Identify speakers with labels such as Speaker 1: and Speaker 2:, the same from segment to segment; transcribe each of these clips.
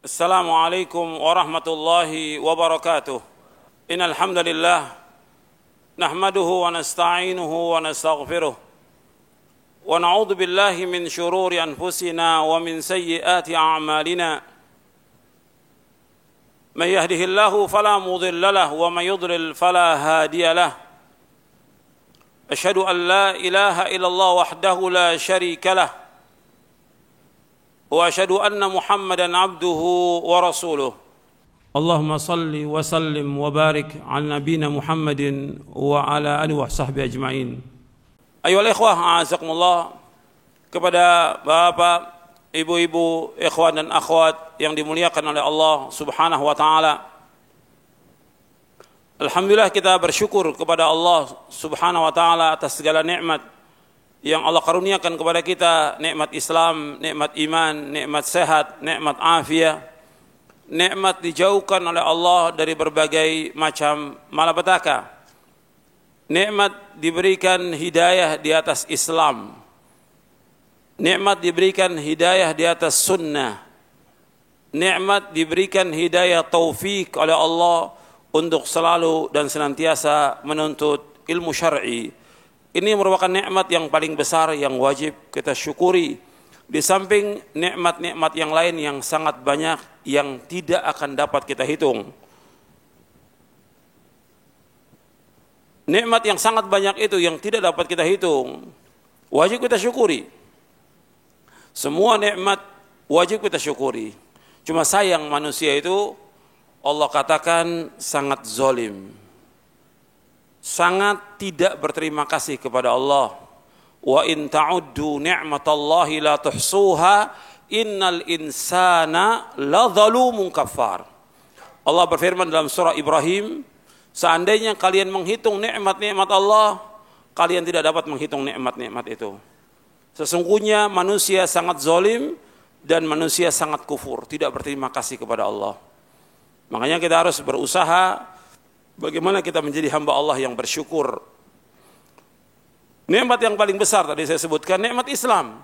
Speaker 1: Assalamualaikum warahmatullahi wabarakatuh. Innal hamdalillah nahmaduhu wa nasta'inuhu wa nastaghfiruh wa na'udzu billahi min shururi anfusina wa min sayyiati a'malina. May yahdihillahu fala mudilla lahu wa may yudlil fala hadiya lahu. Asyhadu an la ilaha illallah wahdahu la syarika lahu wa asyhadu anna Muhammadan abduhu wa rasuluh. Allahumma salli wa sallim wa barik ala nabiyina Muhammadin wa ala alihi wa sahbihi ajma'in. Ayyuhal ikhwah, a'azakumullah, kepada bapak, ibu-ibu, ikhwan dan akhwat yang dimuliakan oleh Allah Subhanahu wa taala. Alhamdulillah, kita bersyukur kepada Allah Subhanahu wa taala atas segala nikmat yang Allah karuniakan kepada kita, nikmat Islam, nikmat iman, nikmat sehat, nikmat afiat, nikmat dijauhkan oleh Allah dari berbagai macam malapetaka, nikmat diberikan hidayah di atas Islam, nikmat diberikan hidayah di atas sunnah, nikmat diberikan hidayah taufik oleh Allah untuk selalu dan senantiasa menuntut ilmu syar'i. Ini merupakan nikmat yang paling besar yang wajib kita syukuri. Di samping nikmat-nikmat yang lain yang sangat banyak yang tidak akan dapat kita hitung. Nikmat yang sangat banyak itu yang tidak dapat kita hitung, wajib kita syukuri. Semua nikmat wajib kita syukuri. Cuma sayang manusia itu Allah katakan sangat zalim, sangat tidak berterima kasih kepada Allah. Wa in ta'uddu ni'matallahi la tuhsuha innal insana la zalumun kafar. Allah berfirman dalam surah Ibrahim, seandainya kalian menghitung nikmat-nikmat Allah, kalian tidak dapat menghitung nikmat-nikmat itu. Sesungguhnya manusia sangat zalim dan manusia sangat kufur, tidak berterima kasih kepada Allah. Makanya kita harus berusaha bagaimana kita menjadi hamba Allah yang bersyukur. Nikmat yang paling besar tadi saya sebutkan, nikmat Islam.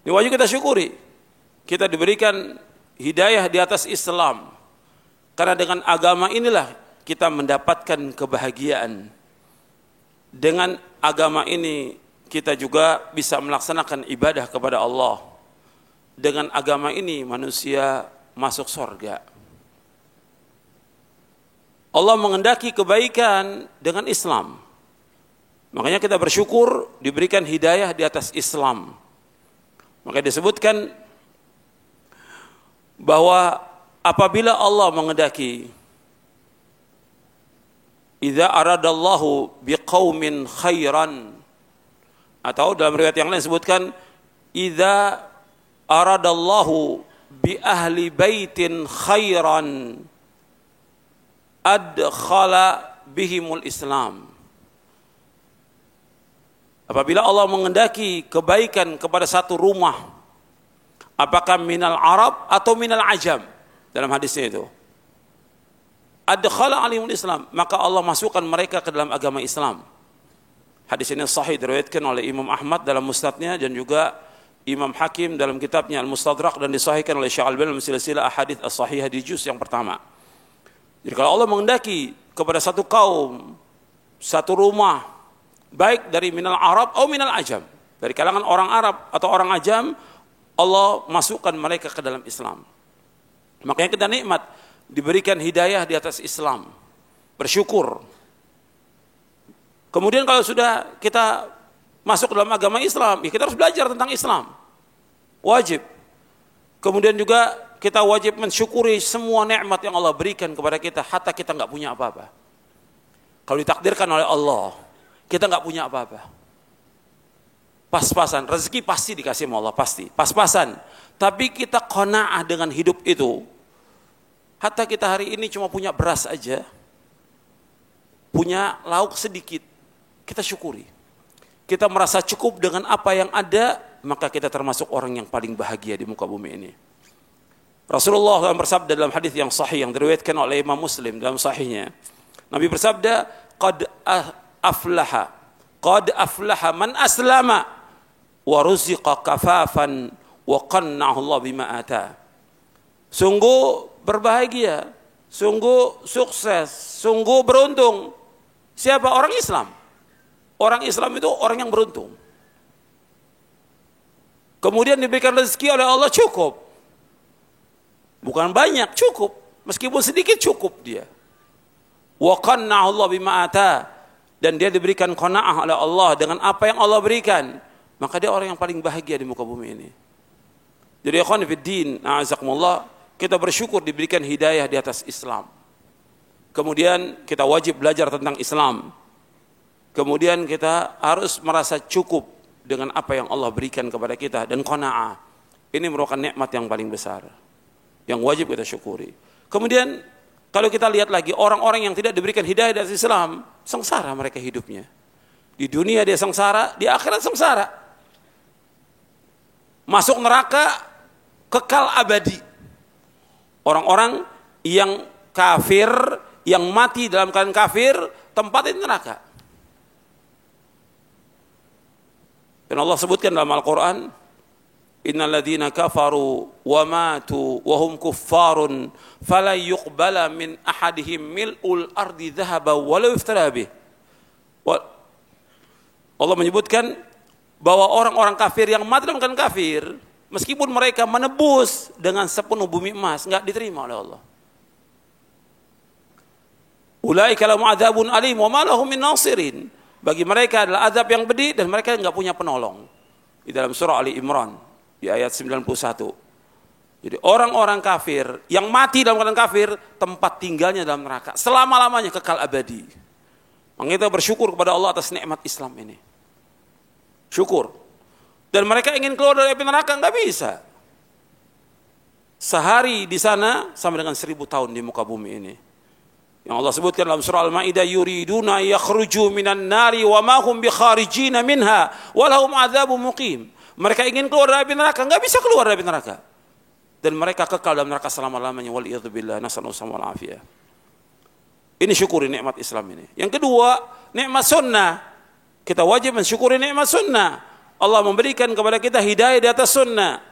Speaker 1: Ini wajib kita syukuri. Kita diberikan hidayah di atas Islam. Karena dengan agama inilah kita mendapatkan kebahagiaan. Dengan agama ini kita juga bisa melaksanakan ibadah kepada Allah. Dengan agama ini manusia masuk surga. Allah mengendaki kebaikan dengan Islam. Makanya kita bersyukur diberikan hidayah di atas Islam. Makanya disebutkan bahwa apabila Allah mengendaki, idza aradallahu biqaumin khairan, atau dalam riwayat yang lain disebutkan idza aradallahu bi ahli baitin khairan adkhala bihimul Islam. Apabila Allah mengendaki kebaikan kepada satu rumah, apakah minal Arab atau minal Ajam, dalam hadisnya itu, adkhala alimul Islam, maka Allah masukkan mereka ke dalam agama Islam. Hadis ini sahih, diriwayatkan oleh Imam Ahmad dalam musnadnya dan juga Imam Hakim dalam kitabnya Al-Mustadrak, dan disahihkan oleh Syekh Al-Albani dalam silsilah ahadits as-sahihah di juz yang pertama. Jadi kalau Allah mengendaki kepada satu kaum, satu rumah, baik dari minal Arab atau minal Ajam, dari kalangan orang Arab atau orang Ajam, Allah masukkan mereka ke dalam Islam. Makanya kita nikmat diberikan hidayah di atas Islam, bersyukur. Kemudian kalau sudah kita masuk dalam agama Islam, ya kita harus belajar tentang Islam, wajib. Kemudian juga kita wajib mensyukuri semua nikmat yang Allah berikan kepada kita, hatta kita nggak punya apa-apa. Kalau ditakdirkan oleh Allah, kita nggak punya apa-apa. Pas-pasan, rezeki pasti dikasih sama Allah, pasti. Pas-pasan. Tapi kita qanaah dengan hidup itu. Hatta kita hari ini cuma punya beras aja, punya lauk sedikit, kita syukuri. Kita merasa cukup dengan apa yang ada, maka kita termasuk orang yang paling bahagia di muka bumi ini. Rasulullah bersabda dalam hadis yang sahih yang diriwayatkan oleh Imam Muslim dalam sahihnya. Nabi bersabda, qad aflaha man aslama wa ruziqa kafafan wa qanna'ahu Allah bima ata. sungguh berbahagia, sungguh sukses, sungguh beruntung. Siapa? Orang Islam. Orang Islam itu orang yang beruntung. Kemudian diberikan rezeki oleh Allah cukup. Bukan banyak, cukup. Meskipun sedikit cukup dia. Wa qanna'ahu Allah bima ata, dan dia diberikan qanaah oleh Allah dengan apa yang Allah berikan, maka dia orang yang paling bahagia di muka bumi ini. Jadi ikhwan fiddin, a'azakumullah, kita bersyukur diberikan hidayah di atas Islam. Kemudian kita wajib belajar tentang Islam. Kemudian kita harus merasa cukup dengan apa yang Allah berikan kepada kita, dan qanaah. Ini merupakan nikmat yang paling besar yang wajib kita syukuri. Kemudian kalau kita lihat lagi orang-orang yang tidak diberikan hidayah dari Islam, sengsara mereka hidupnya. Di dunia dia sengsara, di akhirat sengsara. Masuk neraka kekal abadi. Orang-orang yang kafir, yang mati dalam keadaan kafir, tempatnya di neraka. Dan Allah sebutkan dalam Al-Quran, innal ladzina kafaru wa matu wa hum kuffarun fala yuqbala min ahadihim mil'ul ardi dhahaba walau iftara bih. Allah menyebutkan bahwa orang-orang kafir yang mati dalam keadaan kafir, meskipun mereka menebus dengan sepenuh bumi emas, enggak diterima oleh Allah. Ulaika lahum adzabun alim wa ma lahum min nasirin. Bagi mereka adalah azab yang pedih dan mereka enggak punya penolong. Di dalam surah Ali Imran di ayat 91. Jadi orang-orang kafir yang mati dalam keadaan kafir, tempat tinggalnya dalam neraka selama-lamanya, kekal abadi. Maka kita bersyukur kepada Allah atas nikmat Islam ini. Syukur. Dan mereka ingin keluar dari api neraka, enggak bisa. Sehari di sana sama dengan 1000 tahun di muka bumi ini. Yang Allah sebutkan dalam surah Al-Maidah, yuriduna yakhruju minan nari wa ma hum bikharijina minha wa lahum adzabun muqim. Mereka ingin keluar dari api neraka, enggak bisa keluar dari api neraka. Dan mereka kekal dalam neraka selama-lamanya, wal iyadzubillah, nasallallahu wal afiyah. Ini syukuri nikmat Islam ini. Yang kedua, nikmat sunnah. Kita wajib mensyukuri nikmat sunnah. Allah memberikan kepada kita hidayah di atas sunnah.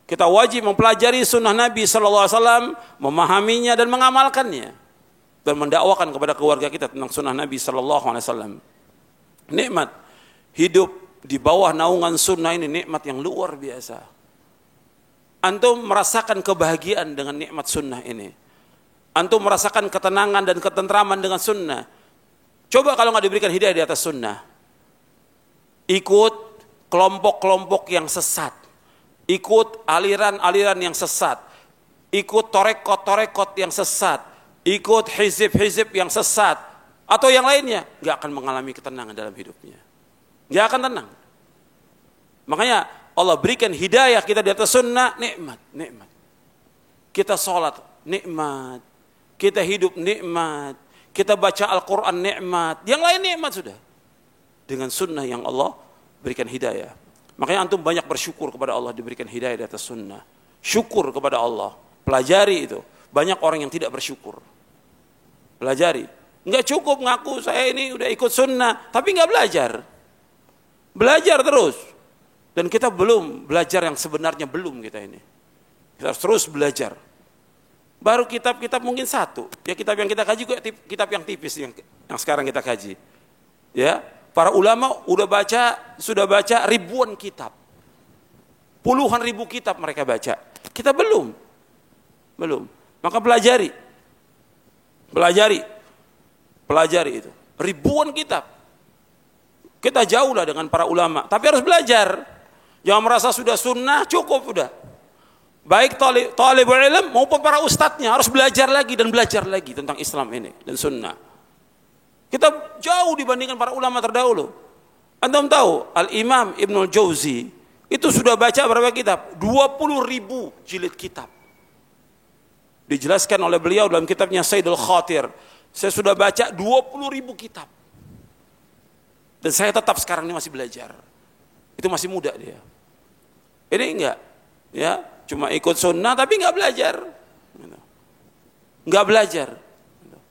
Speaker 1: Kita wajib mempelajari sunnah Nabi sallallahu alaihi wasallam, memahaminya dan mengamalkannya, dan mendakwakan kepada keluarga kita tentang sunnah Nabi sallallahu alaihi wasallam. Nikmat hidup di bawah naungan sunnah ini nikmat yang luar biasa. Antum merasakan kebahagiaan dengan nikmat sunnah ini. Antum merasakan ketenangan dan ketentraman dengan sunnah. Coba kalau nggak diberikan hidayah di atas sunnah, ikut kelompok-kelompok yang sesat, ikut aliran-aliran yang sesat, ikut torekot-torekot yang sesat, ikut hizib-hizib yang sesat, atau yang lainnya, nggak akan mengalami ketenangan dalam hidupnya. Nggak akan tenang. Makanya Allah berikan hidayah kita di atas sunnah, nikmat, nikmat. Kita sholat, nikmat. Kita hidup, nikmat. Kita baca Al-Quran, nikmat. Yang lain nikmat sudah. Dengan sunnah yang Allah berikan hidayah. Makanya antum banyak bersyukur kepada Allah diberikan hidayah di atas sunnah. Syukur kepada Allah. Pelajari itu. Banyak orang yang tidak bersyukur. Pelajari. Enggak cukup ngaku saya ini udah ikut sunnah, tapi enggak belajar. Belajar terus. Dan kita belum belajar yang sebenarnya, belum kita ini. Kita harus terus belajar. Baru kitab-kitab mungkin satu. Ya kitab yang kita kaji juga kitab yang tipis yang sekarang kita kaji. Ya, para ulama sudah baca ribuan kitab. Puluhan ribu kitab mereka baca. Kita belum. Maka pelajari. Pelajari itu. Ribuan kitab. Kita jauhlah dengan para ulama, tapi harus belajar. Jangan merasa sudah sunnah cukup sudah. Baik talibul ilm maupun para ustadznya harus belajar lagi dan belajar lagi tentang Islam ini dan sunnah. Kita jauh dibandingkan para ulama terdahulu. Antum tahu Al-Imam Ibnul Jauzi itu sudah baca berapa kitab? 20.000 jilid kitab. Dijelaskan oleh beliau dalam kitabnya Sayyidul Khatir. Saya sudah baca 20.000 kitab. Dan saya tetap sekarang ini masih belajar. Itu masih muda dia. Ini enggak, ya, cuma ikut sunnah tapi enggak belajar. Enggak belajar.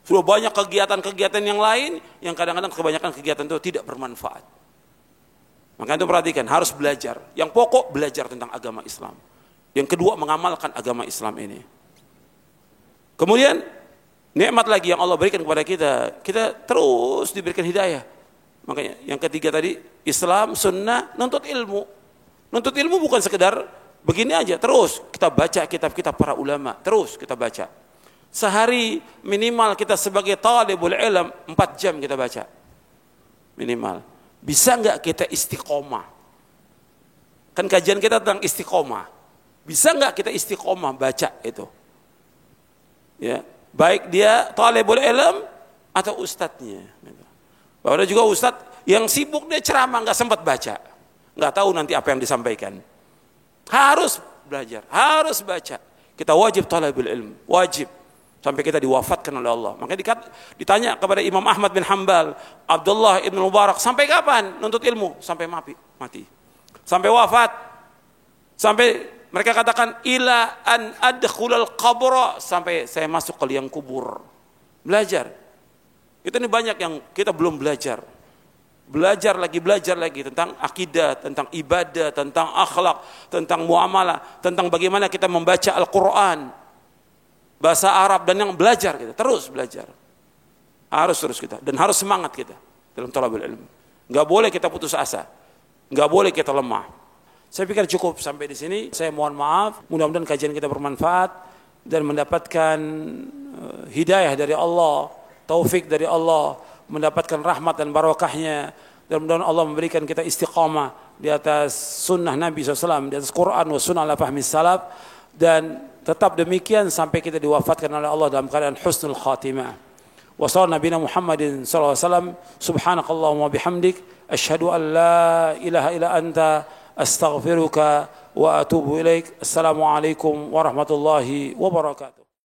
Speaker 1: Sudah banyak kegiatan-kegiatan yang lain yang kadang-kadang kebanyakan kegiatan itu tidak bermanfaat. Maka itu perhatikan, harus belajar. Yang pokok belajar tentang agama Islam. Yang kedua mengamalkan agama Islam ini. Kemudian nikmat lagi yang Allah berikan kepada kita, kita terus diberikan hidayah. Makanya yang ketiga tadi, Islam, sunnah, nuntut ilmu. Nuntut ilmu bukan sekedar begini aja, terus kita baca kitab-kitab para ulama, terus kita baca. Sehari minimal kita sebagai talibul ilm 4 jam kita baca. Minimal. Bisa enggak kita istiqomah? Kan kajian kita tentang istiqomah. Bisa enggak kita istiqomah baca itu? Ya, baik dia talibul ilm atau ustadznya. Bahwa ada juga ustadz yang sibuk dia ceramah enggak sempat baca. Enggak tahu nanti apa yang disampaikan. Harus belajar, harus baca. Kita wajib talibul ilm, wajib. Sampai kita diwafatkan oleh Allah. Makanya ditanya kepada Imam Ahmad bin Hanbal, Abdullah ibn Mubarak, sampai kapan nuntut ilmu? Sampai mati. Sampai wafat. Sampai mereka katakan, ila an adkhulal qabra, sampai saya masuk ke liang kubur. Belajar. Itu ini banyak yang kita belum belajar. Belajar lagi tentang akidah, tentang ibadah, tentang akhlak, tentang muamalah, tentang bagaimana kita membaca Al-Quran. Bahasa Arab dan yang belajar kita, terus belajar. Harus terus kita dan harus semangat kita dalam thalabul ilm. Enggak boleh kita putus asa. Enggak boleh kita lemah. Saya pikir cukup sampai di sini. Saya mohon maaf, mudah-mudahan kajian kita bermanfaat dan mendapatkan hidayah dari Allah, taufik dari Allah, mendapatkan rahmat dan barokahnya, dan mudah-mudahan Allah memberikan kita istiqamah di atas sunnah Nabi SAW, di atas Quran wa sunnah ala fahmi salaf, dan tetap demikian sampai kita diwafatkan oleh Allah dalam keadaan husnul khatimah. Wa sallallahu nabiyana Muhammadin sallallahu alaihi wasallam, subhanakallahumma bihamdik, asyhadu an la ilaha illa anta, astaghfiruka wa atubu ilaik. Assalamualaikum warahmatullahi wabarakatuh.